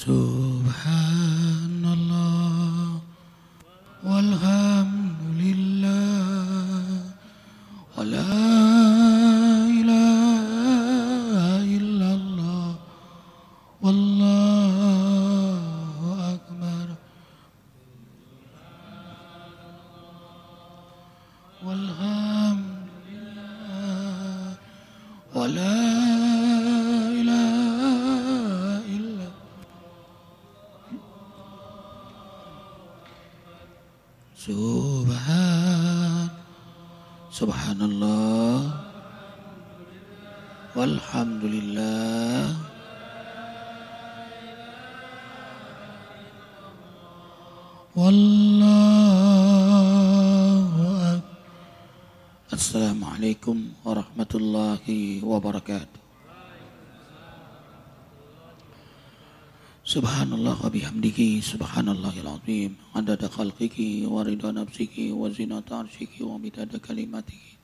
Subhanallah walhamdulillah wa la ilaha illallah wallahu akbar walhamdulillah wa la ilaha illallah Subhanallah walhamdulillah wallahu akbar. Assalamualaikum warahmatullahi wabarakatuh. Subhanallah wa bihamdihi subhanallahil azim adada khalqihi wa ridha nafsihi wa zinata arsyihi wa midada kalimatihi.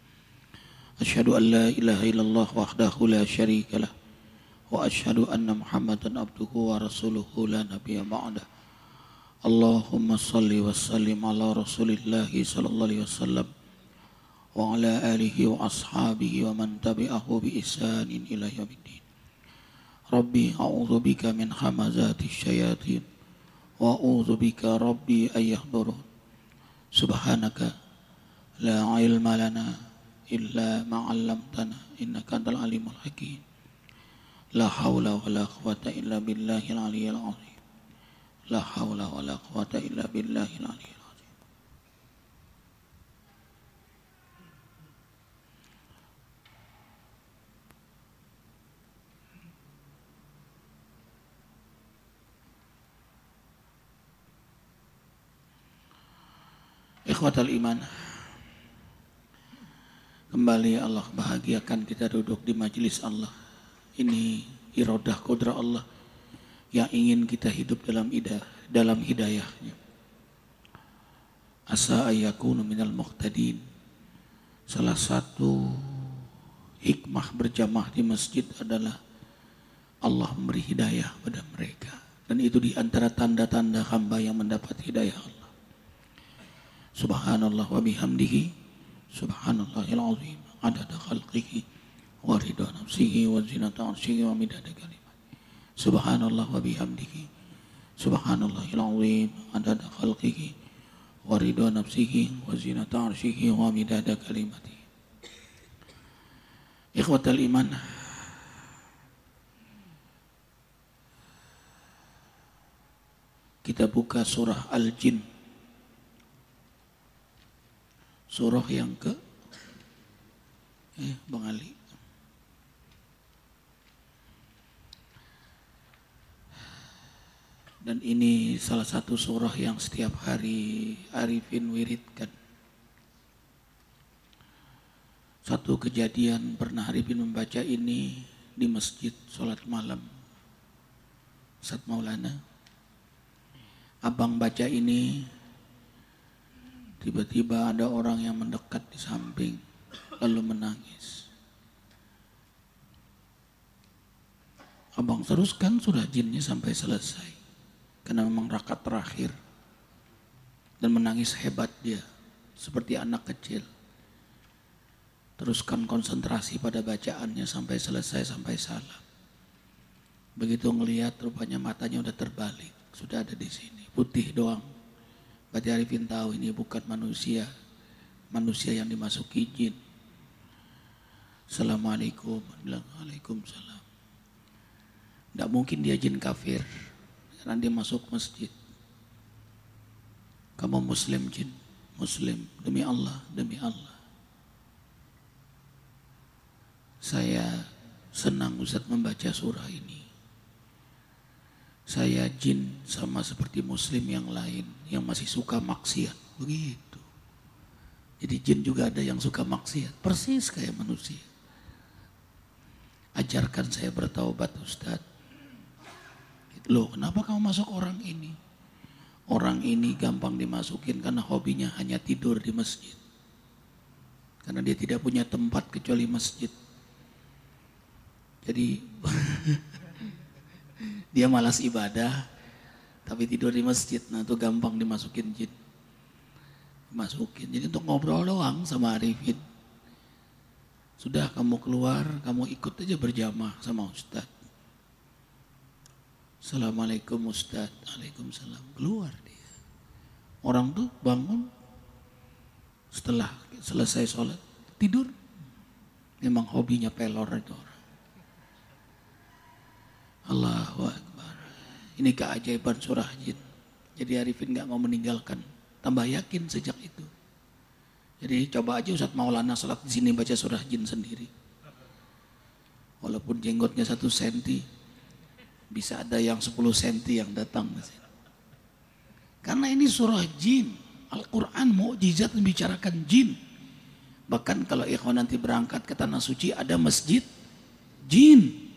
Asyhadu an la ilaha illallah wahdahu la syarika lah wa asyhadu anna Muhammadan abduhu wa rasuluhu la nabiyya ba'dah. Allahumma salli wa sallim ala Rasulillah sallallahu alaihi wasallam wa ala alihi wa ashabihi wa man tabi'ahu bi ihsanin ila yaumiddin. Rabbi a'udzu bika min hamazati syayatin wa a'udzu bika rabbi ayyahdurun. Subhanaka la ilma lana illa ma 'allamtana innaka antal alimul hakim. La haula wa la quwwata illa billahil aliyyil azim. La haula wa la quwwata illa billahil aliyyil azim. Ikhwatal iman, kembali Allah bahagiakan kita duduk di majelis Allah. Ini iradah qudra Allah yang ingin kita hidup dalam hidayahnya. Asa ayyakunu minal muqtadin. Salah satu hikmah berjamaah di masjid adalah Allah memberi hidayah pada mereka. Dan itu di antara tanda-tanda hamba yang mendapat hidayah Allah. Subhanallah wa bihamdihi subhanallahil azim adada khalqihi wa ridha nafsihi wa zinata arsyihi wa midada kalimatihi. Subhanallah wa bihamdihi subhanallahil azim adada khalqihi wa ridha nafsihi wa zinata arsyihi wa midada kalimatihi. Ikhwatal iman, kita buka surah Al-Jin, surah yang ke Bang Ali. Dan ini salah satu surah yang setiap hari Arifin wiridkan. Satu kejadian pernah Arifin membaca ini di masjid sholat malam Ustaz Maulana. Abang baca ini, tiba-tiba ada orang yang mendekat di samping lalu menangis. Abang teruskan surah jinnya sampai selesai karena memang rakaat terakhir, dan menangis hebat dia seperti anak kecil. Teruskan konsentrasi pada bacaannya sampai selesai, sampai salam. Begitu ngelihat rupanya matanya udah terbalik, sudah ada di sini putih doang. Berarti Arifin tahu ini bukan manusia yang dimasuki jin. Assalamualaikum, waalaikumsalam. Tidak mungkin dia jin kafir, karena dia masuk masjid. Kamu muslim jin, muslim, demi Allah, demi Allah. Saya senang Ustaz membaca surah ini. Saya jin sama seperti muslim yang lain yang masih suka maksiat, begitu. Jadi jin juga ada yang suka maksiat, persis kayak manusia. Ajarkan saya bertaubat Ustaz. Loh, kenapa kamu masuk orang ini? Orang ini gampang dimasukin karena hobinya hanya tidur di masjid. Karena dia tidak punya tempat kecuali masjid. Jadi Dia malas ibadah, tapi tidur di masjid. Nah itu gampang dimasukin jin. Masukin. Jadi untuk ngobrol doang sama Arifin. Sudah kamu keluar, kamu ikut aja berjamaah sama Ustadz. Assalamualaikum Ustadz. Waalaikumsalam. Keluar dia. Orang tuh bangun setelah selesai sholat tidur. Memang hobinya pelor itu orang. Allahu Akbar. Ini keajaiban surah jin. Jadi Arifin gak mau meninggalkan. Tambah yakin sejak itu. Jadi coba aja Ustadz Maulana salat di sini baca surah jin sendiri. Walaupun jenggotnya 1 senti, bisa ada yang 10 senti yang datang ke sini. Karena ini surah jin. Al-Quran mukjizat membicarakan jin. Bahkan kalau ikhwan nanti berangkat ke Tanah Suci ada masjid jin.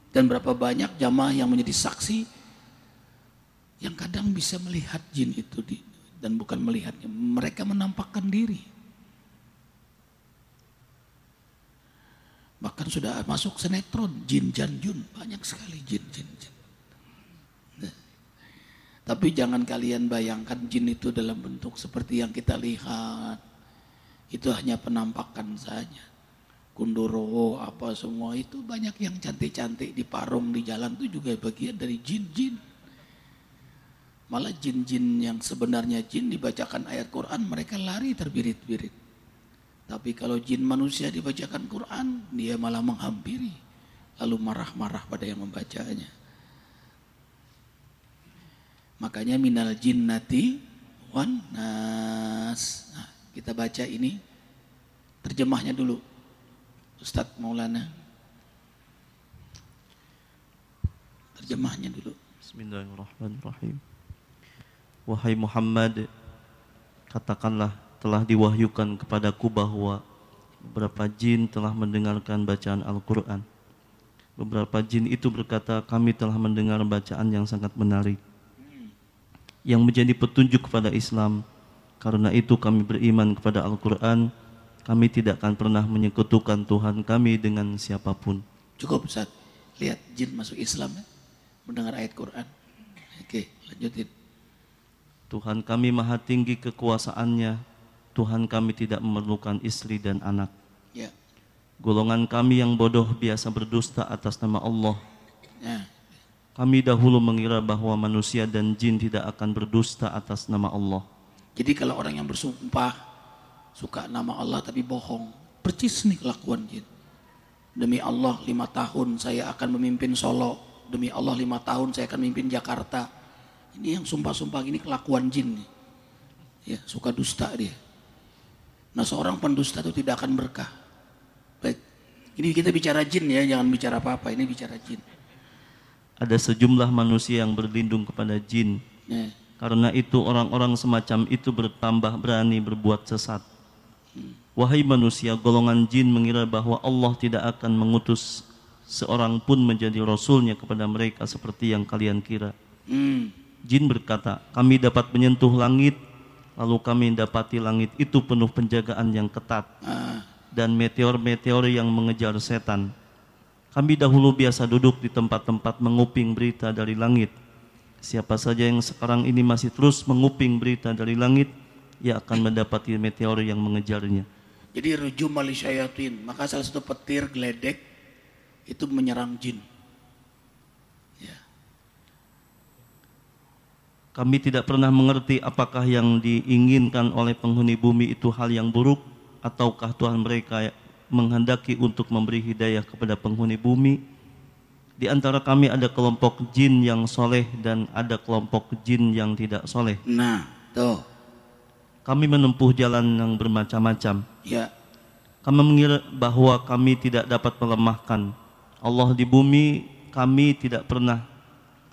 Dan berapa banyak jamaah yang menjadi saksi yang kadang bisa melihat jin itu dan bukan melihatnya, mereka menampakkan diri. Bahkan sudah masuk sinetron jin janjun, banyak sekali jin. Nah, tapi jangan kalian bayangkan jin itu dalam bentuk seperti yang kita lihat. Itu hanya penampakan saja. Kunduro apa semua itu banyak yang cantik-cantik di parung di jalan itu juga bagian dari jin-jin. Malah jin-jin yang sebenarnya jin dibacakan ayat Quran mereka lari terbirit-birit. Tapi kalau jin manusia dibacakan Quran dia malah menghampiri. Lalu marah-marah pada yang membacanya. Makanya minal jinnati wan nas. Nah, kita baca ini terjemahnya dulu. Ustadz Maulana. Terjemahnya dulu. Bismillahirrahmanirrahim. Wahai Muhammad, katakanlah telah diwahyukan kepadaku bahwa beberapa jin telah mendengarkan bacaan Al-Quran. Beberapa jin itu berkata, kami telah mendengar bacaan yang sangat menarik, yang menjadi petunjuk kepada Islam. Karena itu kami beriman kepada Al-Quran. Kami tidak akan pernah menyekutukan Tuhan kami dengan siapapun. Cukup Ustaz, lihat jin masuk Islam ya? Mendengar ayat Quran. Oke, lanjutin. Tuhan kami maha tinggi kekuasaannya. Tuhan kami tidak memerlukan istri dan anak. Ya. Golongan kami yang bodoh biasa berdusta atas nama Allah. Ya. Kami dahulu mengira bahwa manusia dan jin tidak akan berdusta atas nama Allah. Jadi kalau orang yang bersumpah suka nama Allah tapi bohong, percis nih kelakuan jin. Demi Allah 5 tahun saya akan memimpin Solo. Demi Allah 5 tahun saya akan memimpin Jakarta. Ini yang sumpah-sumpah gini kelakuan jin nih. Ya, suka dusta dia. Nah seorang pendusta itu tidak akan berkah. Baik, ini kita bicara jin ya, jangan bicara apa-apa, ini bicara jin. Ada sejumlah manusia yang berlindung kepada jin. Ya. Karena itu orang-orang semacam itu bertambah berani berbuat sesat. Wahai manusia, golongan jin mengira bahwa Allah tidak akan mengutus seorang pun menjadi rasulnya kepada mereka seperti yang kalian kira. Jin berkata, kami dapat menyentuh langit, lalu kami dapati langit itu penuh penjagaan yang ketat dan meteor-meteor yang mengejar setan. Kami dahulu biasa duduk di tempat-tempat menguping berita dari langit. Siapa saja yang sekarang ini masih terus menguping berita dari langit, ia akan mendapati meteor yang mengejarnya. Jadi rujum alisyayatin, maka salah satu petir geledek itu menyerang jin. Ya. Kami tidak pernah mengerti apakah yang diinginkan oleh penghuni bumi itu hal yang buruk, ataukah Tuhan mereka menghendaki untuk memberi hidayah kepada penghuni bumi. Di antara kami ada kelompok jin yang soleh dan ada kelompok jin yang tidak soleh. Nah, tuh. Kami menempuh jalan yang bermacam-macam. Ya. Kami mengira bahwa kami tidak dapat melemahkan Allah di bumi. Kami tidak pernah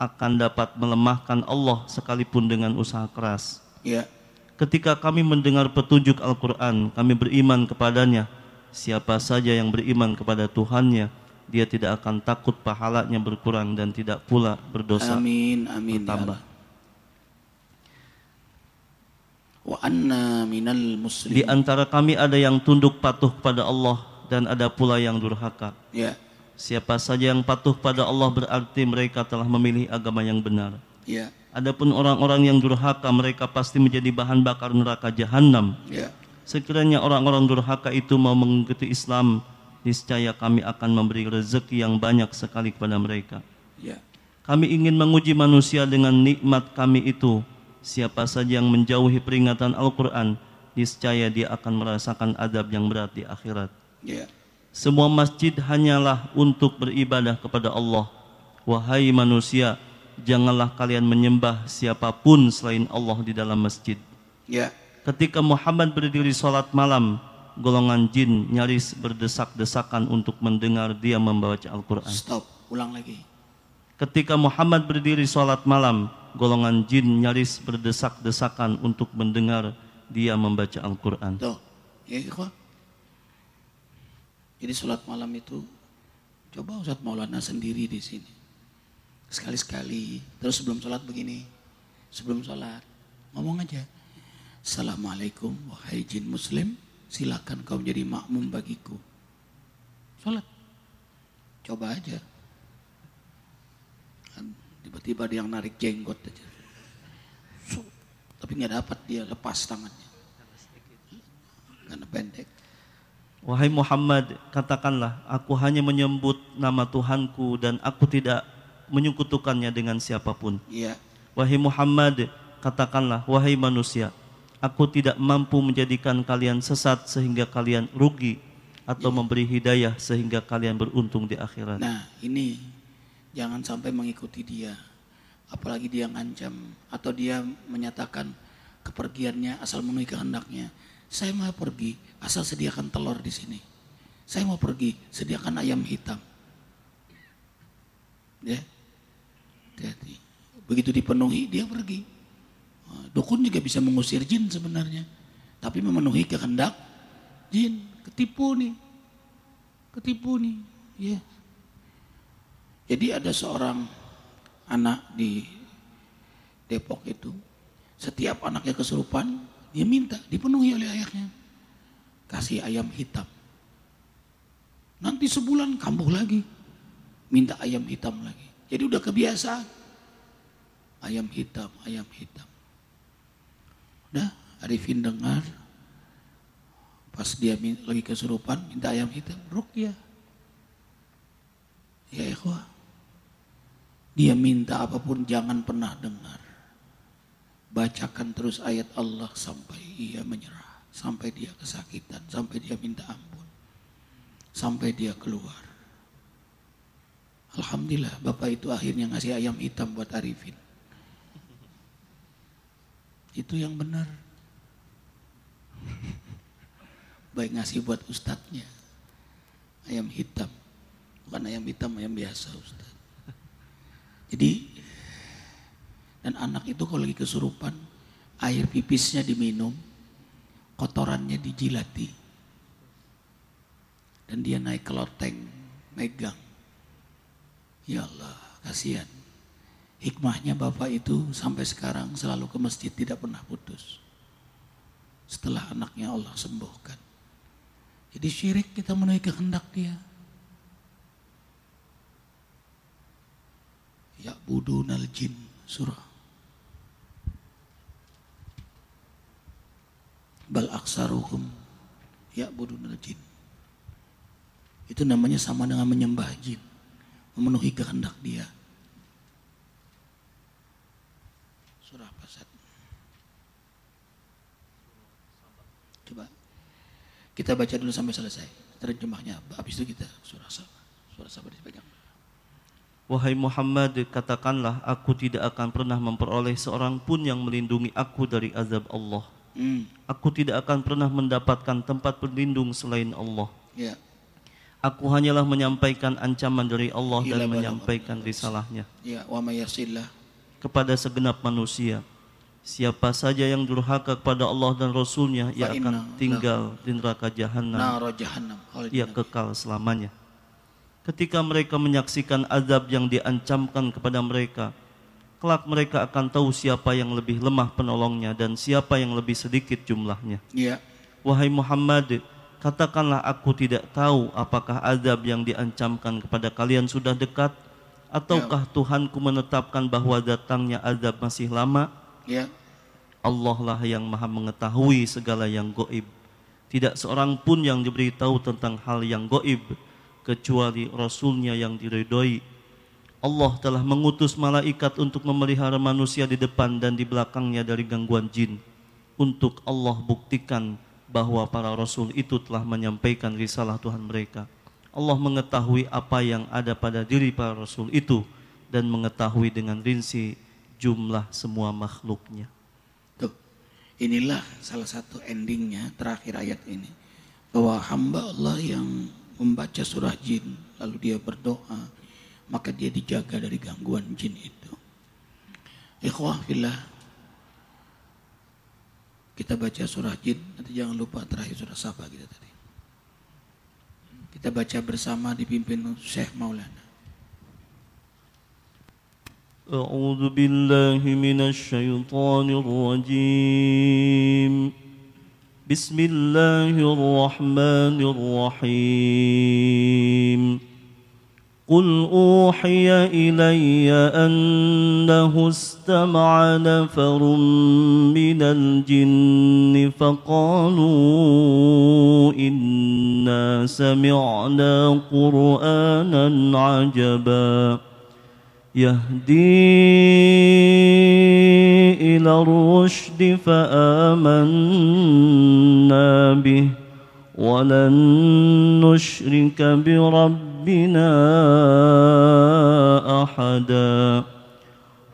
akan dapat melemahkan Allah sekalipun dengan usaha keras. Ya. Ketika kami mendengar petunjuk Al-Quran, kami beriman kepadanya. Siapa saja yang beriman kepada Tuhannya, dia tidak akan takut pahalanya berkurang dan tidak pula berdosa Amin, amin. bertambah. Wa anna minal muslimin. Di antara kami ada yang tunduk patuh kepada Allah dan ada pula yang durhaka. Ya. Siapa saja yang patuh pada Allah berarti mereka telah memilih agama yang benar. Ya. Adapun orang-orang yang durhaka, mereka pasti menjadi bahan bakar neraka jahanam. Ya. Sekiranya orang-orang durhaka itu mau mengikuti Islam, niscaya kami akan memberi rezeki yang banyak sekali kepada mereka. Ya. Kami ingin menguji manusia dengan nikmat kami itu. Siapa saja yang menjauhi peringatan Al-Quran, niscaya dia akan merasakan adab yang berat di akhirat. Ya. Semua masjid hanyalah untuk beribadah kepada Allah. Wahai manusia, janganlah kalian menyembah siapapun selain Allah di dalam masjid. Ya. Ketika Muhammad berdiri sholat malam, golongan jin nyaris berdesak-desakan untuk mendengar dia membaca Al-Quran. Stop, ulang lagi. Ketika Muhammad berdiri sholat malam, golongan jin nyaris berdesak-desakan untuk mendengar dia membaca Al-Quran. Tuh, ya ikhwan. Jadi sholat malam itu, coba Ustaz Maulana sendiri di sini. Sekali-sekali, terus sebelum sholat begini. Sebelum sholat, ngomong aja. Assalamualaikum wahai jin muslim, silakan kau menjadi makmum bagiku. Sholat. Coba aja. Tiba-tiba dia yang narik jenggot aja. Tapi nggak dapat, dia lepas tangannya. Karena pendek. Wahai Muhammad, katakanlah, aku hanya menyebut nama Tuhanku dan aku tidak menyekutukannya dengan siapapun. Iya. Wahai Muhammad, katakanlah, wahai manusia, aku tidak mampu menjadikan kalian sesat sehingga kalian rugi, atau memberi hidayah sehingga kalian beruntung di akhirat. Nah, ini jangan sampai mengikuti dia. Apalagi dia ngancam atau dia menyatakan kepergiannya asal memenuhi kehendaknya. Saya mau pergi asal sediakan telur di sini. Saya mau pergi, sediakan ayam hitam. Ya. Hati-hati. Begitu dipenuhi dia pergi. Dukun juga bisa mengusir jin sebenarnya, tapi memenuhi kehendak jin. Ketipu nih, ya. Jadi ada seorang anak di Depok itu, setiap anaknya kesurupan, dia minta dipenuhi oleh ayahnya, kasih ayam hitam. Nanti sebulan kambuh lagi, minta ayam hitam lagi. Jadi udah kebiasaan, ayam hitam. Udah, Arifin dengar, pas dia lagi kesurupan minta ayam hitam, ruqyah. Ya ikhwah, dia minta apapun jangan pernah dengar. Bacakan terus ayat Allah sampai ia menyerah, sampai dia kesakitan, sampai dia minta ampun, sampai dia keluar. Alhamdulillah bapak itu akhirnya ngasih ayam hitam buat Arifin. Itu yang benar. Baik ngasih buat ustadznya ayam hitam, bukan ayam hitam, ayam biasa ustadz. Jadi, dan anak itu kalau lagi kesurupan, air pipisnya diminum, kotorannya dijilati, dan dia naik ke loteng megang. Ya Allah, kasihan. Hikmahnya bapak itu sampai sekarang selalu ke masjid, tidak pernah putus. Setelah anaknya Allah sembuhkan. Jadi syirik kita memenuhi kehendak dia. Ya'budunal jin, surah. Bal aksaruhum ya'budunal jin. Itu namanya sama dengan menyembah jin, memenuhi kehendak dia. Surah Fasad. Coba kita baca dulu sampai selesai terjemahnya. Habis itu kita surah Sabar dipegang. Wahai Muhammad, katakanlah, aku tidak akan pernah memperoleh seorang pun yang melindungi aku dari azab Allah. Aku tidak akan pernah mendapatkan tempat berlindung selain Allah. Ya. Aku hanyalah menyampaikan ancaman dari Allah dan menyampaikan risalahnya. Ya, wa may yasillah. Kepada segenap manusia, siapa saja yang durhaka kepada Allah dan Rasulnya, ia akan tinggal di neraka jahanam. Ia kekal selamanya. Ketika mereka menyaksikan azab yang diancamkan kepada mereka, kelak mereka akan tahu siapa yang lebih lemah penolongnya dan siapa yang lebih sedikit jumlahnya. Ya. Wahai Muhammad, Katakanlah aku tidak tahu apakah azab yang diancamkan kepada kalian sudah dekat, ataukah Tuhanku menetapkan bahwa datangnya azab masih lama? Ya. Allah lah yang maha mengetahui segala yang gaib. Tidak seorang pun yang diberitahu tentang hal yang gaib kecuali Rasulnya yang diridhoi. Allah telah mengutus malaikat untuk memelihara manusia di depan dan di belakangnya dari gangguan jin, untuk Allah buktikan bahwa para Rasul itu telah menyampaikan risalah Tuhan mereka. Allah mengetahui apa yang ada pada diri para Rasul itu dan mengetahui dengan rinci jumlah semua makhluknya. Tuh, inilah salah satu endingnya terakhir ayat ini, bahwa hamba Allah yang membaca surah jin lalu dia berdoa, maka dia dijaga dari gangguan jin itu. Ikhwah fillah, kita baca surah jin, nanti jangan lupa terakhir surah Saba kita tadi. Kita baca bersama dipimpin Syekh Maulana. A'udzu billahi minasy syaithanir rajim. Bismillahirrahmanirrahim. قل أوحي إلي أنه استمع نفر من الجن فقالوا إنا سمعنا قرآنا عجبا يهدي إلى الرشد فآمنا به ولن نشرك بربنا أحدا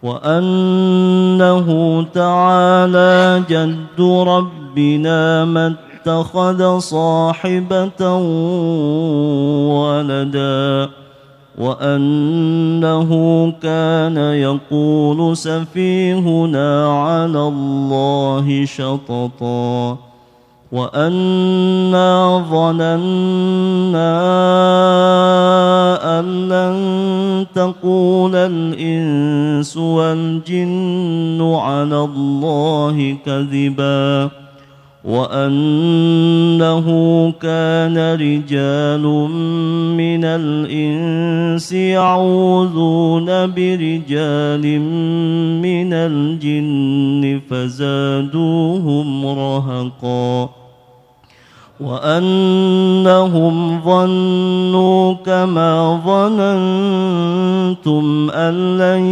وأنه تعالى جد ربنا ما اتخذ صاحبة ولدا وأنه كان يقول سفيهنا على الله شططا وأنا ظننا أن لن تقول الإنس والجن على الله كذبا وأنه كان رجال من الإنس يعوذون برجال من الجن فزادوهم رهقا وأنهم ظنوا كما ظننتم أن لن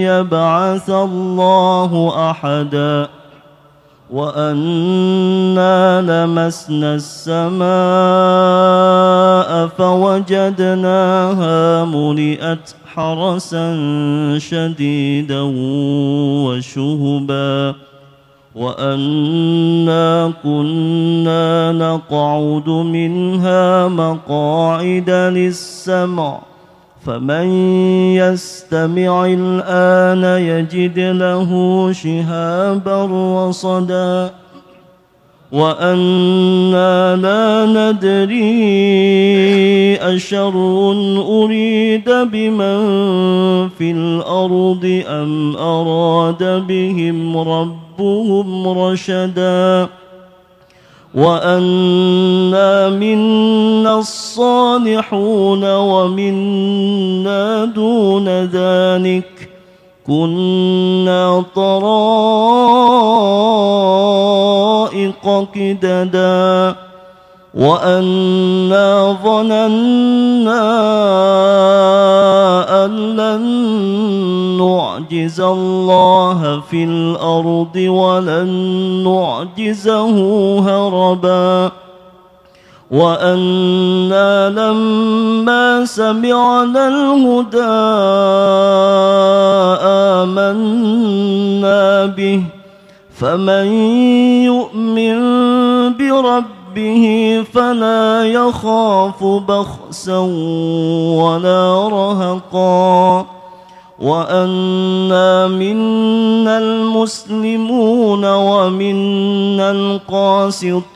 يبعث الله أحدا وأنا لمسنا السماء فوجدناها ملئت حرسا شديدا وشهبا وأنا كنا نقعد منها مقاعد للسمع فمن يستمع الآن يجد له شهابا رصدا وأنا لا ندري أشر أريد بمن في الأرض أم أراد بهم ربهم رشدا وأنا منا الصالحون ومنا دون ذلك كنا طرائق قددا وأنا ظننا أن لن نعجز الله في الأرض ولن نعجزه هربا وأنا لما سمعنا الهدى آمنا به فمن يؤمن بربه فلا يخاف بخسا ولا رهقا وأنا منا المسلمون ومنا القاسطون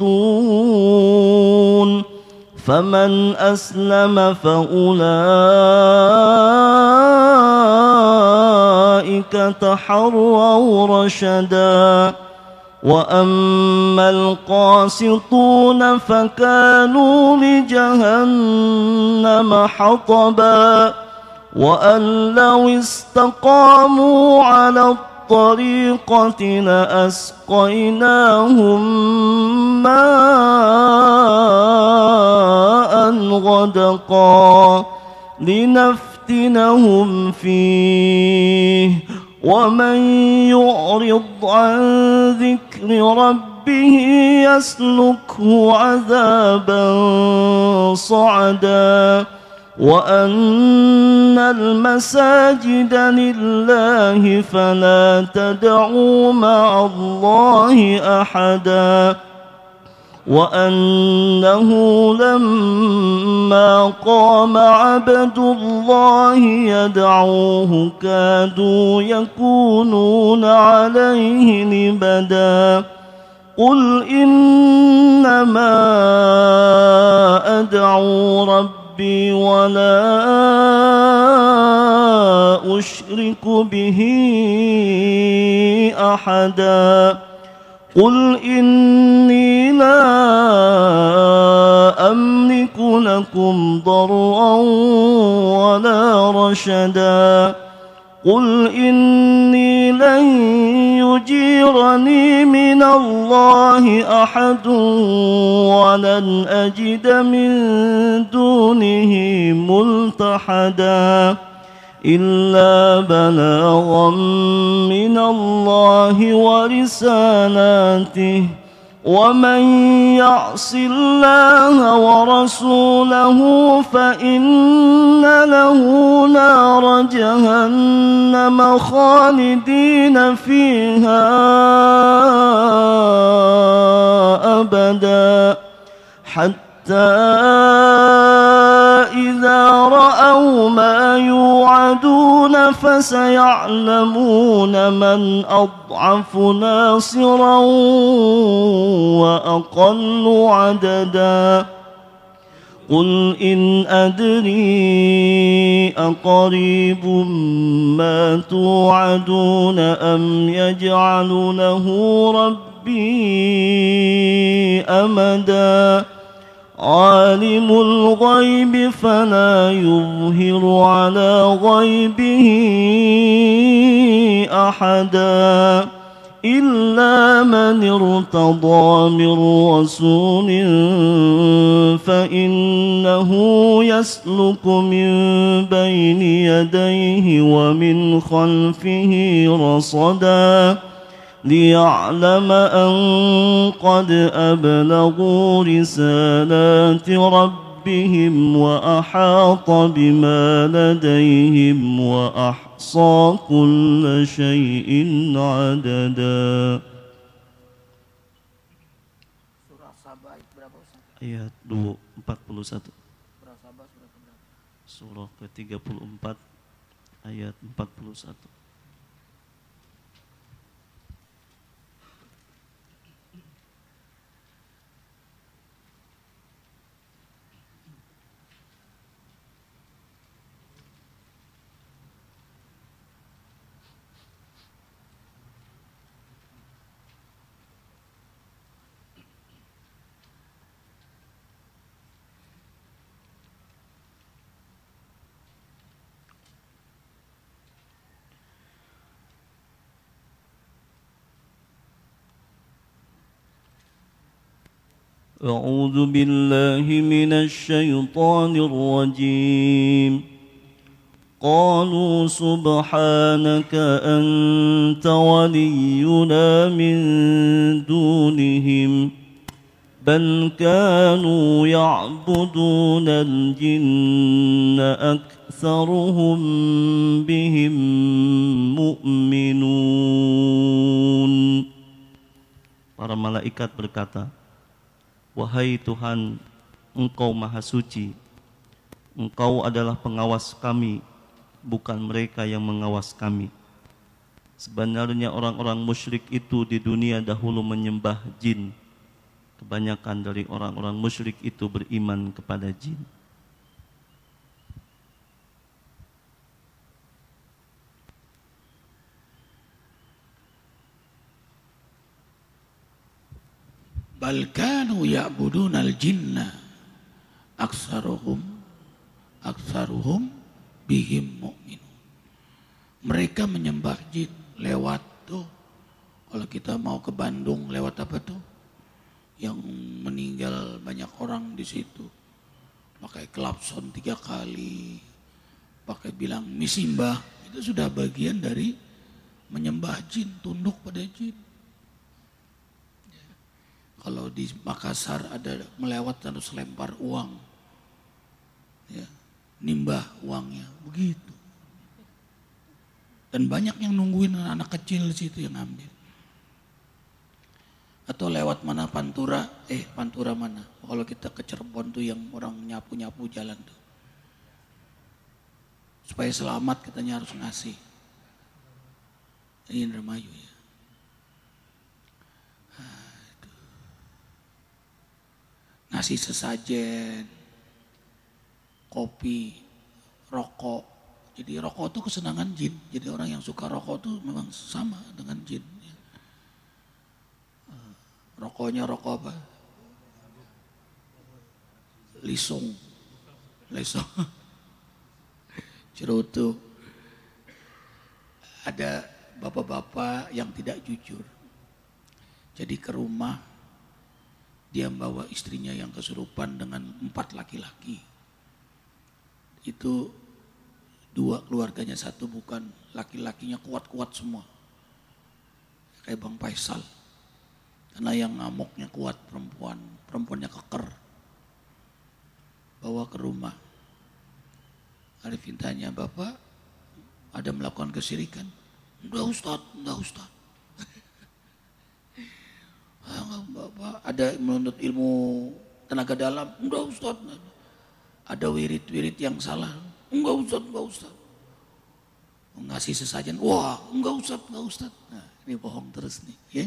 فمن أسلم فأولئك تحروا رشدا وأما القاسطون فكانوا لجهنم حطبا وأن لو استقاموا على الطريقة لأسقيناهم ماء غدقا لنفتنهم فيه ومن يعرض عن ذكر ربه يسلكه عذابا صعدا وأن المساجد لله فلا تدعوا مع الله أحدا وأنه لما قام عبد الله يدعوه كادوا يكونون عليه لبدا قل إنما أدعو ربي ولا أشرك به أحدا قل إني لا أملك لكم ضرا ولا رشدا قل إني لن يجيرني من الله أحد ولن أجد من دونه ملتحدا إلا بلاغا من الله ورسالاته ومن يعص الله ورسوله فإن له نار جهنم خالدين فيها أبدا حتى إذا رأوا ما يوعدون فسيعلمون من أضعف ناصرا وأقل عددا قل إن أدري أقريب ما توعدون أم يجعل له ربي أمدا عالم الغيب فلا يظهر على غيبه أحدا إلا من ارتضى من رسول فإنه يسلك من بين يديه ومن خلفه رصدا ليعلم أن قد أبلغوا رسالات ربهم وأحاط بما لديهم وأحصى كل شيء عددا. Ayat 41. Surah ke-34 ayat 41. أعوذ بالله من الشيطان الرجيم قالوا سبحانك أنت ولينا من دونهم بل كانوا يعبدون الجن أكثرهم بهم مؤمنون. Para malaikat berkata, wahai Tuhan, Engkau Maha Suci, Engkau adalah pengawas kami, bukan mereka yang mengawas kami. Sebenarnya orang-orang musyrik itu di dunia dahulu menyembah jin. Kebanyakan dari orang-orang musyrik itu beriman kepada jin. Bal kanu ya'budunal jinna aksaruhum bihim mu'minun. Mereka menyembah jin lewat tuh. Kalau kita mau ke Bandung lewat apa tuh? Yang meninggal banyak orang di situ. Pakai klakson 3 kali. Pakai bilang misimbah. Itu sudah bagian dari menyembah jin, tunduk pada jin. Kalau di Makassar ada melewat harus lempar uang, ya, nimbah uangnya, begitu. Dan banyak yang nungguin anak kecil di situ yang ambil. Atau lewat mana Pantura mana? Kalau kita ke Cirebon tuh yang orang nyapu-nyapu jalan tuh. Supaya selamat katanya harus ngasih. Ini Indramayu ya. Ngasih sesajen, kopi, rokok. Jadi rokok itu kesenangan jin. Jadi orang yang suka rokok itu memang sama dengan jin. Rokoknya rokok apa? Lisung. Cerutu. Ada bapak-bapak yang tidak jujur. Jadi ke rumah, dia membawa istrinya yang kesurupan dengan 4 laki-laki. Itu 2 keluarganya, 1 bukan. Laki-lakinya kuat-kuat semua. Kayak Bang Faisal. Karena yang ngamuknya kuat perempuan. Perempuannya keker. Bawa ke rumah. Arifin tanya, Bapak ada melakukan kesyirikan? Enggak Ustaz. Bapak ada menuntut ilmu tenaga dalam? Enggak Ustaz. Ada wirid-wirid yang salah? Enggak Ustaz. Ngasih sesajen? Wah, enggak Ustaz. Nah, ini bohong terus nih, ya.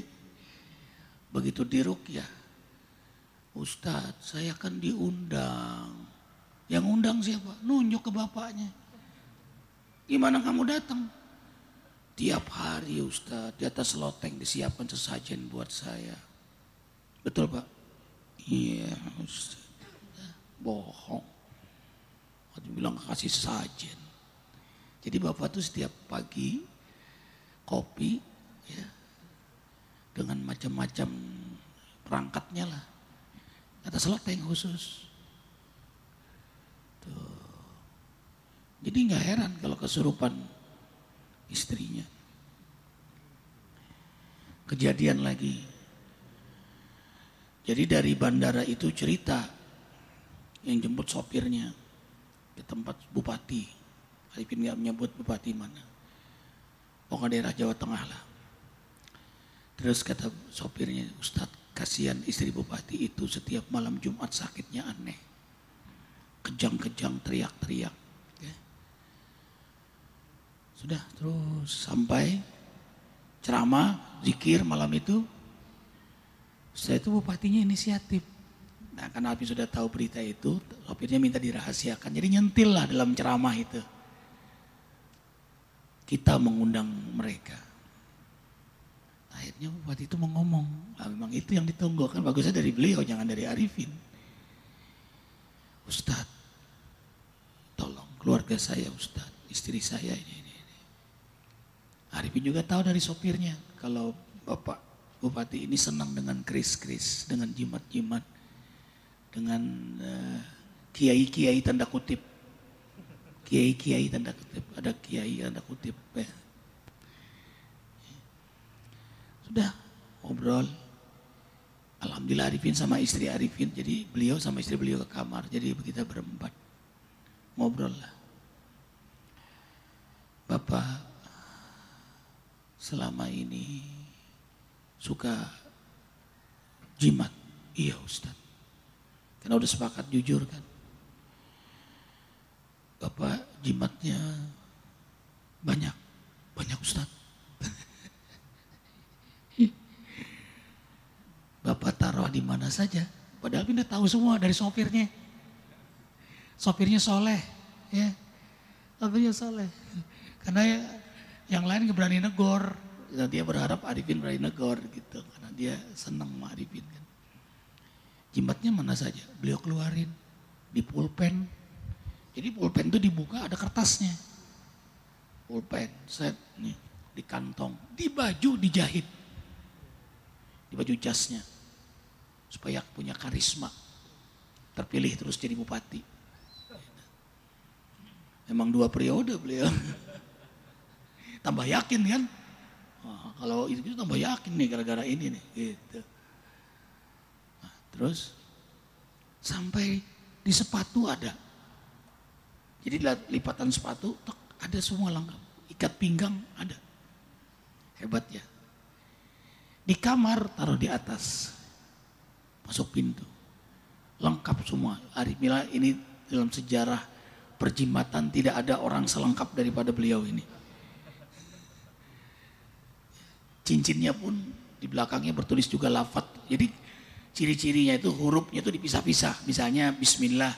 Begitu diruqyah, Ustaz, saya kan diundang. Yang undang siapa? Nunjuk ke bapaknya. Gimana kamu datang? Tiap hari Ustaz, di atas loteng disiapkan sesajen buat saya. Betul Pak? Iya Ustaz. Bohong. Waktu bilang kasih sesajen. Jadi bapak tuh setiap pagi kopi, ya, dengan macam-macam perangkatnya lah. Atas loteng khusus. Tuh. Jadi nggak heran kalau kesurupan istrinya. Kejadian lagi. Jadi dari bandara itu cerita yang jemput sopirnya ke tempat bupati. Arifin nggak menyebut bupati mana. Pokoknya daerah Jawa Tengah lah. Terus kata sopirnya, Ustadz, kasihan istri bupati itu setiap malam Jumat sakitnya aneh. Kejang-kejang teriak-teriak. Ya. Sudah terus sampai ceramah, zikir malam itu. Setelah itu bupatinya inisiatif. Nah karena Abi sudah tahu berita itu, sopirnya minta dirahasiakan. Jadi nyentil lah dalam ceramah itu. Kita mengundang mereka. Akhirnya bupati itu mau ngomong. Nah, memang itu yang ditunggu, kan bagusnya dari beliau, jangan dari Arifin. Ustadz, tolong keluarga saya Ustadz, istri saya ini. Arifin juga tahu dari sopirnya kalau bapak bupati ini senang dengan keris-keris, dengan jimat-jimat, dengan kiai-kiai tanda kutip. Kiai-kiai tanda kutip, ada kiai tanda kutip. Ya. Sudah ngobrol. Alhamdulillah Arifin sama istri Arifin, jadi beliau sama istri beliau ke kamar, jadi kita berempat ngobrol lah. Bapak selama ini suka jimat? Iya Ustaz. Karena udah sepakat jujur kan. Bapak jimatnya banyak Ustaz. Bapak taruh di mana saja. Padahal kita tahu semua dari sopirnya. Sopirnya soleh, ya. Sopirnya soleh. Karena yang lain gak berani negor. Dia berharap Arifin berani negor gitu. Karena dia senang sama Arifin kan. Jimatnya mana saja, beliau keluarin di pulpen. Jadi pulpen itu dibuka ada kertasnya. Pulpen, set nih di kantong, di baju dijahit, di baju jasnya, supaya punya karisma, terpilih terus jadi bupati. Emang 2 periode beliau. Tambah yakin kan? Nah, kalau itu tambah yakin nih gara-gara ini nih, gitu. Nah, terus sampai di sepatu ada. Jadi lipatan sepatu ada semua lengkap. Ikat pinggang ada. Hebat ya. Di kamar taruh di atas. Masuk pintu. Lengkap semua. Arif Mila ini dalam sejarah perjimatan tidak ada orang selengkap daripada beliau ini. Cincinnya pun di belakangnya bertulis juga lafaz. Jadi ciri-cirinya itu hurufnya itu dipisah-pisah. Misalnya bismillah,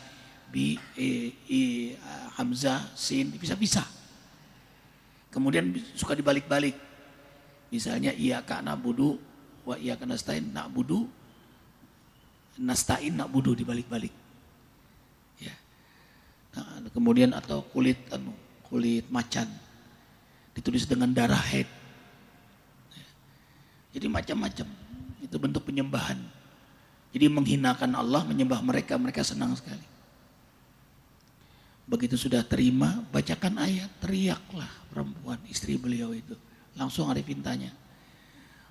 hamzah, sin dipisah-pisah. Kemudian suka dibalik-balik. Misalnya iyyaka na'budu wa iyyaka nasta'in, na'budu nasta'in na'budu dibalik-balik. Ya. Nah, kemudian atau kulit macan ditulis dengan darah haid. Ya. Jadi macam-macam. Itu bentuk penyembahan. Jadi menghinakan Allah, menyembah mereka senang sekali. Begitu sudah terima, bacakan ayat, teriaklah perempuan istri beliau itu. Langsung Arifin tanya,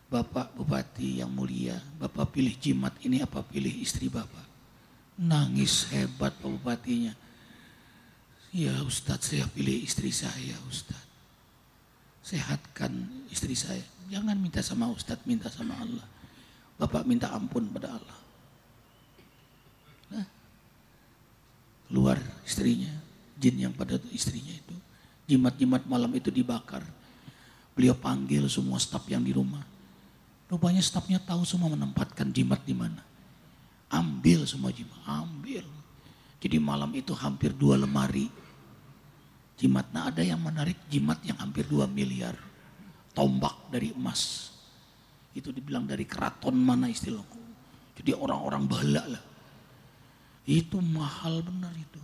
Bapak Bupati yang mulia, Bapak pilih jimat ini apa pilih istri Bapak? Nangis hebat Pak Bupatinya. Ya Ustadz, saya pilih istri saya Ustadz. Sehatkan istri saya. Jangan minta sama Ustadz, minta sama Allah. Bapak minta ampun pada Allah. Nah, keluar istrinya, jin yang pada istrinya itu. Jimat-jimat malam itu dibakar. Beliau panggil semua staf yang di rumah. Rupanya stafnya tahu semua menempatkan jimat di mana. Ambil semua jimat, ambil. Jadi malam itu hampir 2 lemari jimat. Nah ada yang menarik jimat yang hampir 2 miliar. Tombak dari emas. Itu dibilang dari keraton mana istilahku. Jadi orang-orang bala lah. Itu mahal benar itu.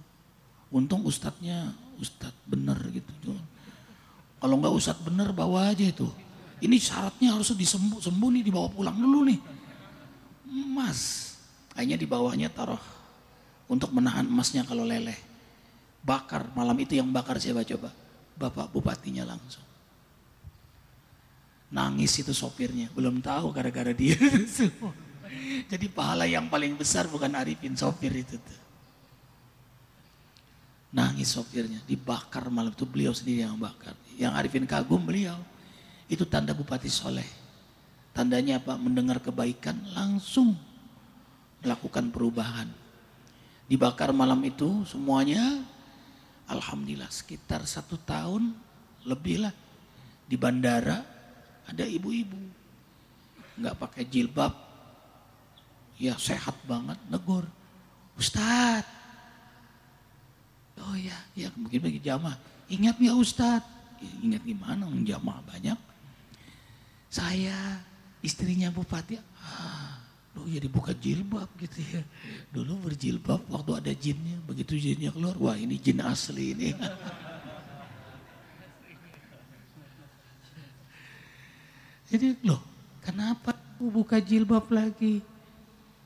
Untung ustadznya ustadz benar gitu. Kalau enggak ustadz benar bawa aja itu. Ini syaratnya harus disembuh nih, dibawa pulang dulu nih. Emas. Kayaknya di bawahnya taruh untuk menahan emasnya kalau leleh. Bakar, malam itu yang bakar siapa coba? Bapak Bupatinya langsung. Nangis itu sopirnya, belum tahu gara-gara dia. Jadi pahala yang paling besar bukan Arifin, sopir itu tuh. Nangis sopirnya, dibakar malam itu beliau sendiri yang bakar. Yang Arifin kagum beliau, itu tanda Bupati Soleh. Tandanya apa? Mendengar kebaikan langsung melakukan perubahan. Dibakar malam itu semuanya, alhamdulillah sekitar 1 tahun lebih lah. Di bandara ada ibu-ibu, nggak pakai jilbab, ya sehat banget, negur, Ustadz. Oh ya mungkin bagi jamaah. Ingat nggak Ustadz? Ingat gimana? Jamaah banyak. Saya istrinya Bupati. Loh ya dibuka jilbab gitu ya. Dulu berjilbab waktu ada jinnya. Begitu jinnya keluar, wah ini jin asli ini. Jadi loh kenapa buka jilbab lagi?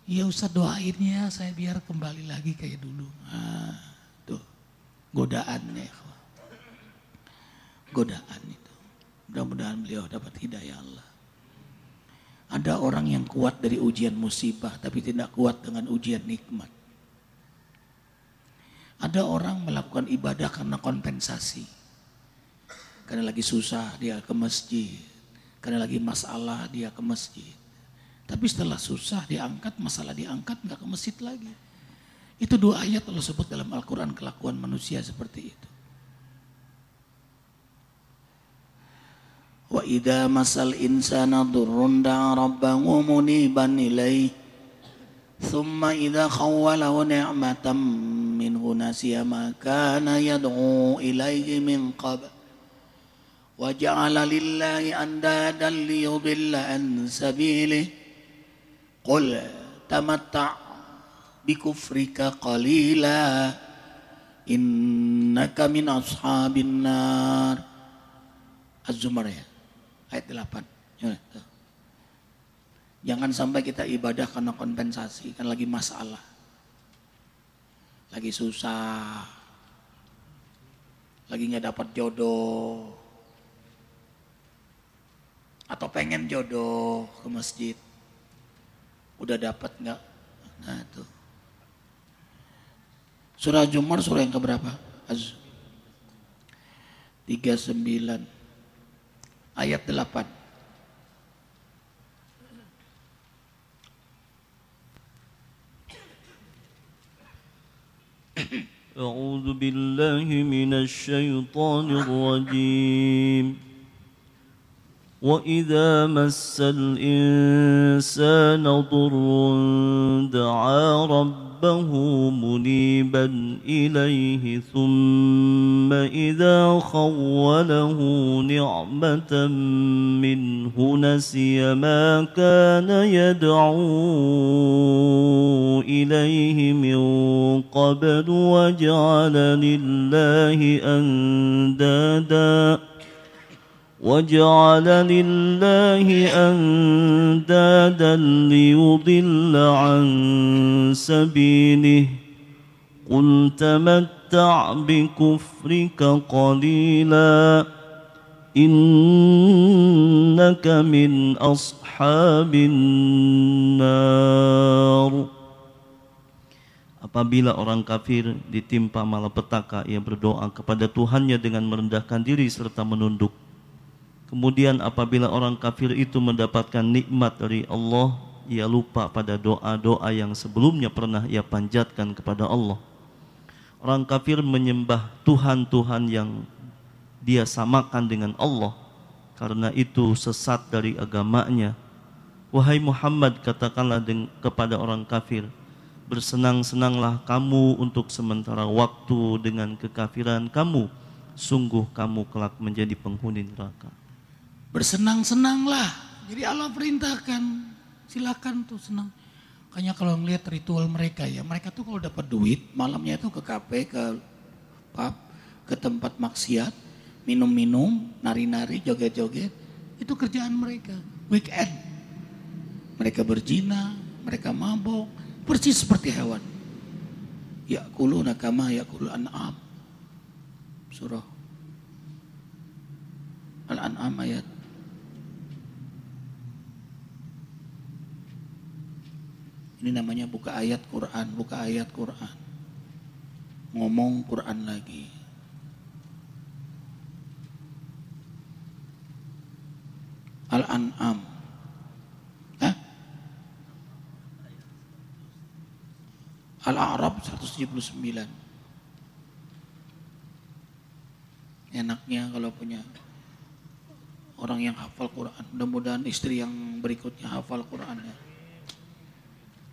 Ya Ustadz doain ya saya biar kembali lagi kayak dulu. Tuh godaannya. Godaan itu. Mudah-mudahan beliau dapat hidayah Allah. Ada orang yang kuat dari ujian musibah tapi tidak kuat dengan ujian nikmat. Ada orang melakukan ibadah karena kompensasi. Karena lagi susah dia ke masjid. Karena lagi masalah dia ke masjid. Tapi setelah susah diangkat, masalah diangkat, nggak ke masjid lagi. Itu 2 ayat Allah sebut dalam Al-Quran kelakuan manusia seperti itu. Wa idza masal insana durrun da'a rabbahu muniban ilaihi thumma idza khawwalahu ni'matan minhu nasiya ma kana yad'u ilaihi min qabl wa ja'ala lillahi andadan liyudilla an sabilihi qul tamatta' bikufrika qalila innaka min ashabin nar. Az-Zumar ya, ayat 8. Jangan sampai kita ibadah karena kompensasi, kan lagi masalah, lagi susah, lagi nggak dapat jodoh, atau pengen jodoh ke masjid, udah dapat nggak? Nah itu. Surah Zumar surah yang keberapa? 39 ayat 8. أعوذ بالله من الشيطان الرجيم وإذا مس الإنسان ضر دعا ربه منيبا إليه ثم إذا خوله نعمة منه نسي ما كان يدعو إليه من قبل وجعل لله أندادا ليضل عن سبيله قل تمتع بكفرك قليلا إنك من أصحاب النار. Apabila orang kafir ditimpa malapetaka, ia berdoa kepada Tuhannya dengan merendahkan diri serta menunduk. Kemudian apabila orang kafir itu mendapatkan nikmat dari Allah, ia lupa pada doa-doa yang sebelumnya pernah ia panjatkan kepada Allah. Orang kafir menyembah Tuhan-Tuhan yang dia samakan dengan Allah. Karena itu sesat dari agamanya. Wahai Muhammad, katakanlah kepada orang kafir, bersenang-senanglah kamu untuk sementara waktu dengan kekafiran kamu. Sungguh kamu kelak menjadi penghuni neraka. Bersenang-senanglah. Jadi Allah perintahkan, silakan tuh senang. Makanya kalau ngeliat ritual mereka ya, mereka tuh kalau dapat duit malamnya tuh ke kafe, ke pub, ke tempat maksiat, minum-minum, nari-nari, joget-joget. Itu kerjaan mereka. Weekend. Mereka berzina, mereka mabok, persis seperti hewan. Ya'kuluna kama ya'kulul an'am. Surah Al-An'am ayat. Ini namanya buka ayat Quran, buka ayat Quran. Ngomong Quran lagi. Al-An'am. Hah? Al-A'raf 179. Enaknya kalau punya orang yang hafal Quran. Mudah-mudahan istri yang berikutnya hafal Qurannya.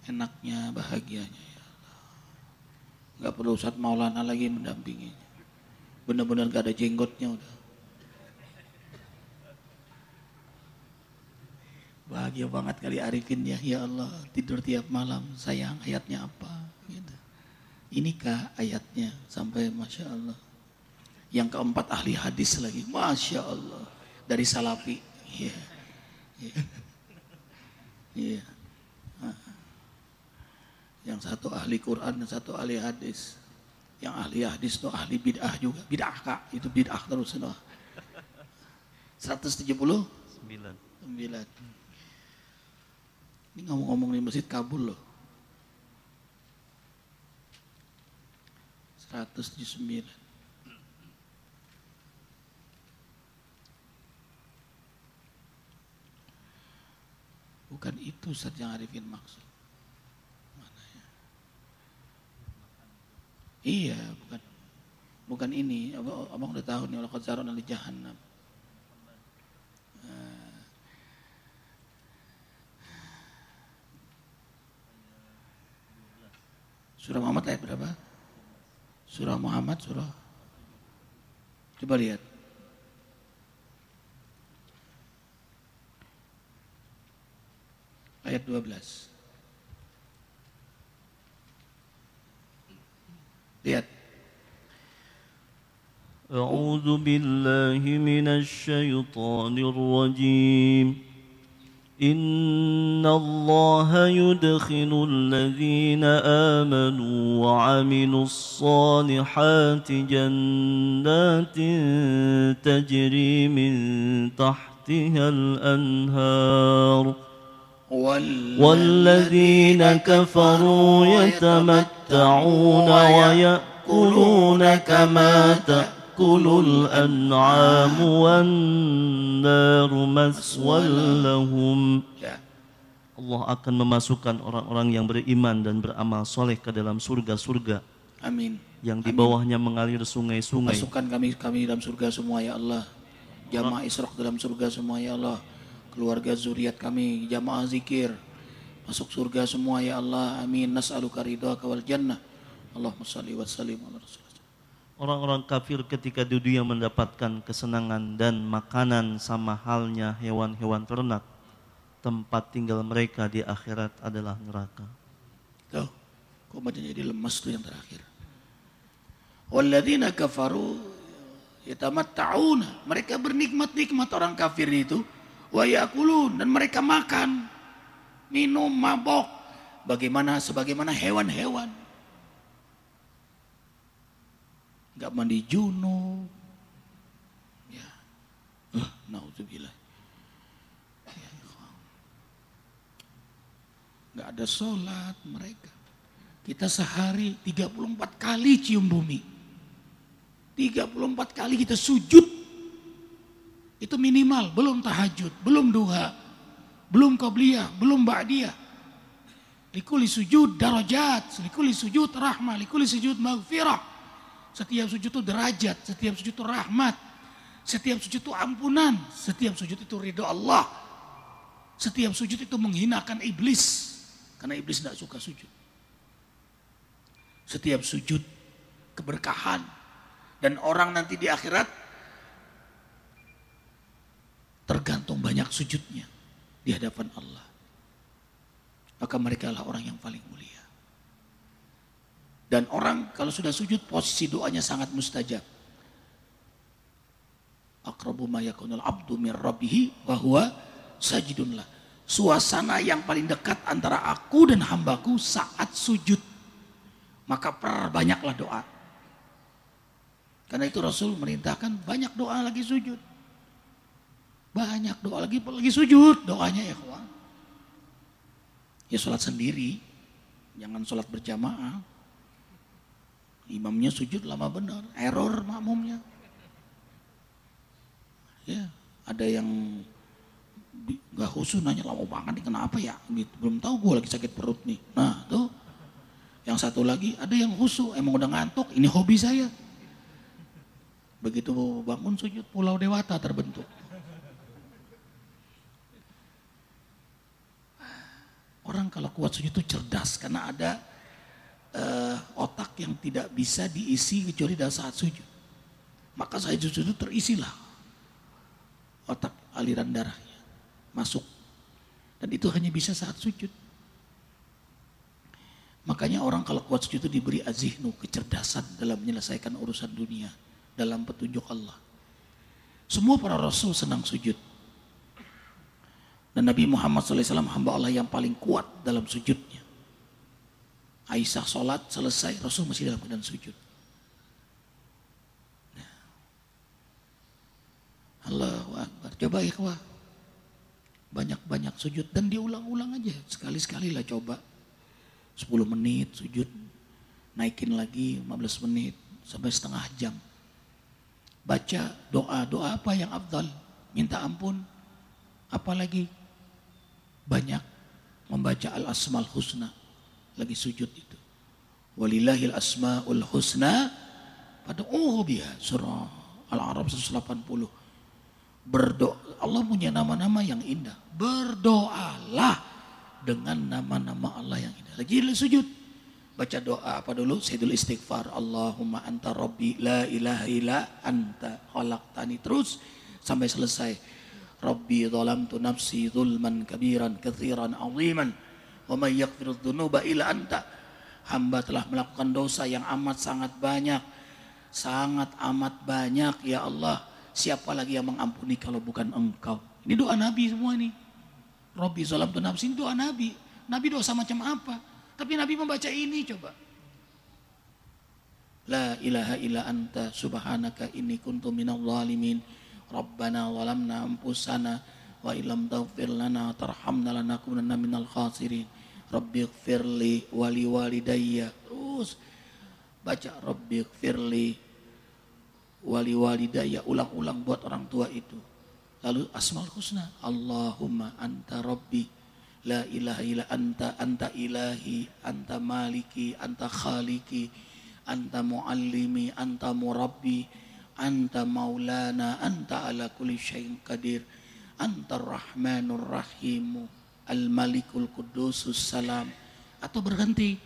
Enaknya, bahagianya ya Allah. Gak perlu Ustadz Maulana lagi mendampingi. Benar-benar gak ada jenggotnya udah. Bahagia banget kali Arifin ya. Ya Allah, tidur tiap malam. Sayang, ayatnya apa? Gitu. Inikah ayatnya? Sampai Masya Allah. Yang keempat ahli hadis lagi. Masya Allah. Dari Salafi. Iya. Iya. Iya. Yang satu ahli Quran dan satu ahli hadis. Yang ahli hadis itu ahli bid'ah juga. Bid'ah kak, itu bid'ah terus. 179. Ini ngomong-ngomong di masjid Kabul loh. 179. Bukan itu Ustaz yang Arifin maksud. Iya, bukan ini. Abang udah tahu nih, laqad zara'na li jahannam. Surah Muhammad ayat berapa? Surah Muhammad, surah. Coba lihat. Ayat 12. أعوذ بالله من الشيطان الرجيم إن الله يدخل الذين آمنوا وعملوا الصالحات جنات تجري من تحتها الأنهار والذين كفروا يتمتعون ويأكلون كما تأكل الأنعام والنار مثوى لهم. Allah akan memasukkan orang-orang yang beriman dan beramal soleh ke dalam surga-surga. Amin. Yang di bawahnya mengalir sungai-sungai. Masukkan kami dalam surga semua ya Allah. Jamaah Isyraq dalam surga semua ya Allah. Keluarga zuriat kami jamaah zikir masuk surga semua ya Allah. Amin. Nas'aluka ridhaka wal jannah. Allahumma shalli wa sallim ala Rasulullah. Orang-orang kafir ketika di dunia mendapatkan kesenangan dan makanan sama halnya hewan-hewan ternak. Tempat tinggal mereka di akhirat adalah neraka. Tuh, kok badannya jadi lemas tuh yang terakhir. Walladzina kafaru yatamatta'una. Mereka bernikmat-nikmat orang kafir itu. Wa ya'kulun, dan mereka makan, minum, mabok. Sebagaimana hewan-hewan. Enggak mandi junub. Ya. Naudzubillah. Nggak ada sholat mereka. Kita sehari 34 kali cium bumi. 34 kali kita sujud. Itu minimal, belum tahajud, belum duha, belum qabliyah, belum ba'diyah. Likuli sujud darajat, likuli sujud rahmah, likuli sujud maghfirah. Setiap sujud itu derajat, setiap sujud itu rahmat, setiap sujud itu ampunan, setiap sujud itu ridho Allah. Setiap sujud itu menghinakan iblis. Karena iblis tidak suka sujud. Setiap sujud keberkahan. Dan orang nanti di akhirat tergantung banyak sujudnya di hadapan Allah. Maka mereka adalah orang yang paling mulia. Dan orang kalau sudah sujud posisi doanya sangat mustajab. Aqrabu ma yakunul abdu min rabbihi wa huwa sajidun lah. Suasana yang paling dekat antara aku dan hambaku saat sujud. Maka perbanyaklah doa. Karena itu Rasul merintahkan banyak doa lagi sujud. Banyak doa lagi sujud doanya ya kawan. Ya sholat sendiri. Jangan sholat berjamaah. Imamnya sujud lama benar. Error makmumnya. Ya, ada yang gak khusus nanya lama banget nih kenapa ya, belum tahu gue lagi sakit perut nih. Nah tuh yang satu lagi ada yang khusus emang udah ngantuk, ini hobi saya. Begitu bangun sujud pulau dewata terbentuk. Orang kalau kuat sujud itu cerdas karena ada otak yang tidak bisa diisi kecuali dalam saat sujud. Maka saat sujud itu terisilah otak aliran darahnya masuk, dan itu hanya bisa saat sujud. Makanya orang kalau kuat sujud itu diberi azihnu, kecerdasan dalam menyelesaikan urusan dunia dalam petunjuk Allah. Semua para rasul senang sujud, dan Nabi Muhammad SAW hamba Allah yang paling kuat dalam sujudnya. Aisyah sholat selesai, Rasul masih dalam keadaan sujud. Allahu Akbar. Coba ikhwah, banyak-banyak sujud dan diulang-ulang aja. Sekali-sekali lah coba. 10 menit sujud, naikin lagi 15 menit sampai setengah jam. Baca doa apa yang afdal? Minta ampun. Apalagi banyak membaca al-asmaul husna lagi sujud itu. Walillahil asmaul husna fad'uhu biha, surah Al-A'raf 180. Berdoa, Allah punya nama-nama yang indah. Berdoalah dengan nama-nama Allah yang indah. Lagi sujud, baca doa apa dulu? Sayyidul istighfar. Allahumma anta rabbi la ilaha illa anta khalaqtani, terus sampai selesai. Rabbi zalamtu nafsi zulman kabiran katsiran aziman wa may yaghfirudz dzunuba illa anta. Hamba telah melakukan dosa yang amat sangat banyak sangat amat banyak ya Allah. Siapa lagi yang mengampuni kalau bukan Engkau? Ini doa Nabi semua ini. Rabbi zalamtu nafsi, ini doa Nabi. Nabi dosa macam apa? Tapi Nabi membaca ini coba. La ilaha illa anta subhanaka inni kuntu minadh dhalimin. Rabbana zalamna anfusana wa illam taghfir lana tarhamna lanakunanna minal khasirin. Rabbighfirli wa liwalidayya. Terus baca Rabbighfirli wali walidayya, ulang-ulang buat orang tua itu. Lalu Asmaul Husna, Allahumma anta rabbi la ilaha illa anta, anta ilahi, anta maliki, anta khaliki, anta muallimi, anta murabbi, anta maulana, anta ala kulli syai'in qadir, anta rahmanur rahimu, al malikul qudusus salam. Atau berhenti,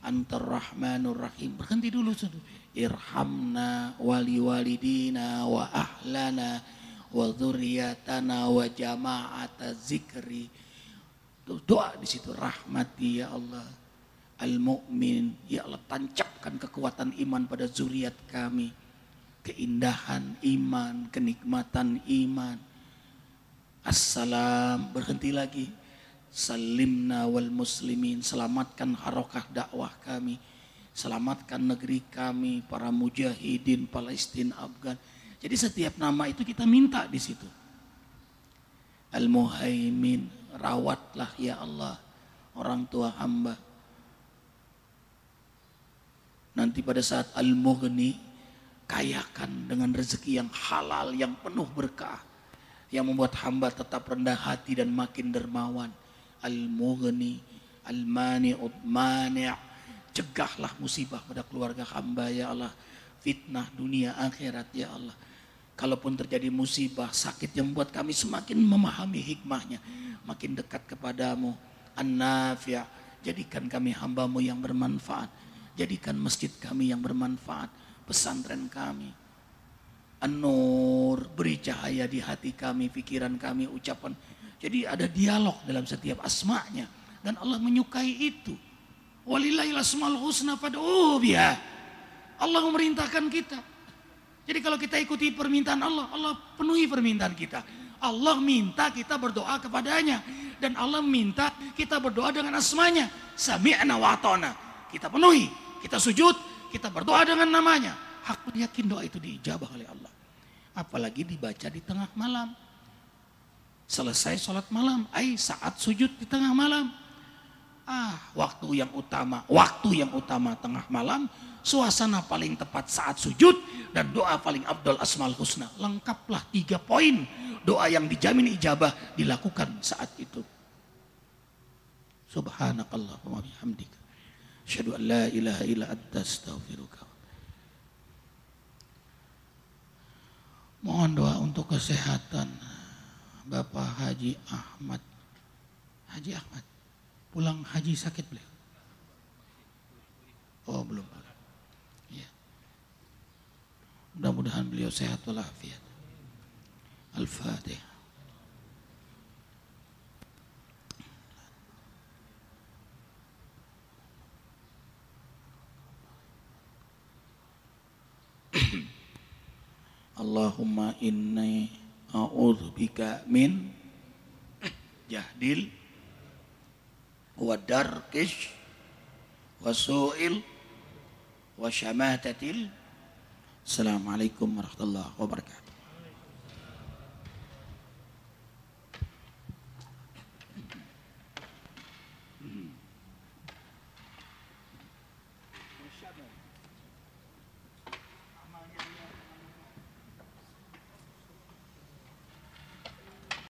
anta rahmanur rahim, berhenti dulu. Irhamna wali walidina wa ahlana wa dzurriyyatana wa jama'ata zikri. Doa di situ, rahmati ya Allah, al-mu'min, ya Allah tancapkan kekuatan iman pada zuriat kami, keindahan iman, kenikmatan iman. Assalam, berhenti lagi, salimna wal muslimin, selamatkan harokah dakwah kami, selamatkan negeri kami, para mujahidin Palestina, Afgan. Jadi setiap nama itu kita minta di situ. Al-Muhaimin, rawatlah ya Allah orang tua hamba. Nanti pada saat Al-Mughni, kayakan dengan rezeki yang halal, yang penuh berkah, yang membuat hamba tetap rendah hati dan makin dermawan. Al-Mughni, Al-Mani'ud Mani', cegahlah musibah pada keluarga hamba ya Allah, fitnah dunia akhirat ya Allah. Kalaupun terjadi musibah, sakit yang membuat kami semakin memahami hikmahnya, makin dekat kepadamu. An-Nafi', jadikan kami hambamu yang bermanfaat, jadikan masjid kami yang bermanfaat, pesantren kami. An-Nur, beri cahaya di hati kami, pikiran kami, ucapan. Jadi ada dialog dalam setiap asma'nya, dan Allah menyukai itu. Walillahil asmaul husna fad'uhu biha. Allah memerintahkan kita. Jadi kalau kita ikuti permintaan Allah, Allah penuhi permintaan kita. Allah minta kita berdoa kepadanya, dan Allah minta kita berdoa dengan asmanya. Sami'na wa ata'na. Kita penuhi, kita sujud, kita berdoa dengan namanya. Aku yakin doa itu diijabah oleh Allah. Apalagi dibaca di tengah malam. Selesai sholat malam, saat sujud di tengah malam. Waktu yang utama tengah malam, suasana paling tepat saat sujud, dan doa paling afdal Asmaul Husna. Lengkaplah 3 poin doa yang dijamin ijabah dilakukan saat itu. Subhanakallahumma bihamdika, asyhadu an la ilaha illa anta, astaghfiruka. Mohon doa untuk kesehatan Bapak Haji Ahmad. Haji Ahmad pulang haji sakit beliau? Oh belum. Ya. Mudah-mudahan beliau sehat walafiat. Al-Fatihah. Allahumma inni a'udzubika min jahdil wa darkish wa su'il wa syamatatil. Assalamualaikum warahmatullahi wabarakatuh.